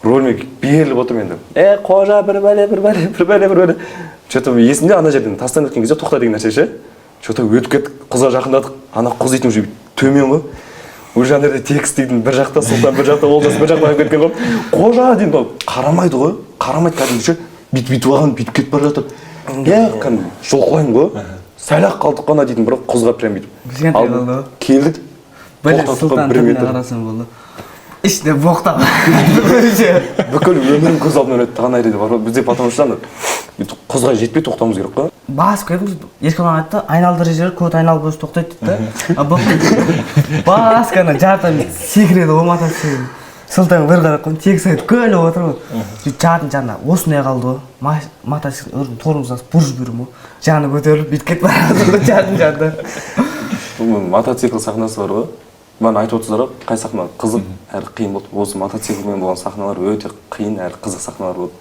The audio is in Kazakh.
рөліме беріліп отырмын енді. Қожа бір бәле. Что-то есімде ана жерден тастан өткен кезде тоқта деген нәрсе ше. Что-то өтіп кеттік, қызға жақындадық. Ана қыз дейтін уже төмен ғой. Уже ана жерде текст дейтін бір жақта сұлтан, бір жақта олжас, бір жақтан кеткен ғой. Қожа деймін, қарамайды ғой. Қарамайды кәдімгіше. Бүйтіп алған, бүйтіп кетіп бара жатыр. Кәдімгі жұлқылаймын ғой. Сәл-ақ қалдық қана дейтін, бірақ қызға прям бүйтіп. Келдік. Бәле сұлтан түріне қарасың болды. İşte boktan. Бүкіл өмірім көз алдымнан өтті ана жерде бар ғой. Бізде потому что қызға жетпей тоқтауымыз керек қой. Басып кетіппіз. Ескі маған айтты, айналдыры жері көт айналып өзі тоқтайды дейді. Басқаны жартын секіреді ғой мотоцикл. Сұлтан бір қарап қойып тегіс айтып көліп отыр ғой. Жатын жанына осындай қалды ғой. Мотоцикл өзім торымыздан бұрып жібердім ғой. Жаны көтеріліп бүйтіп кетіп бара жатыр ғой жатын жанында. Бұл мотоцикл сахнасы бар ғой. Бana айтып отырсыздар қай сахна қызық әрі қиын болды. Осы мотоциклмен болған сахналар өте қиын әрі қызық сахналар болды.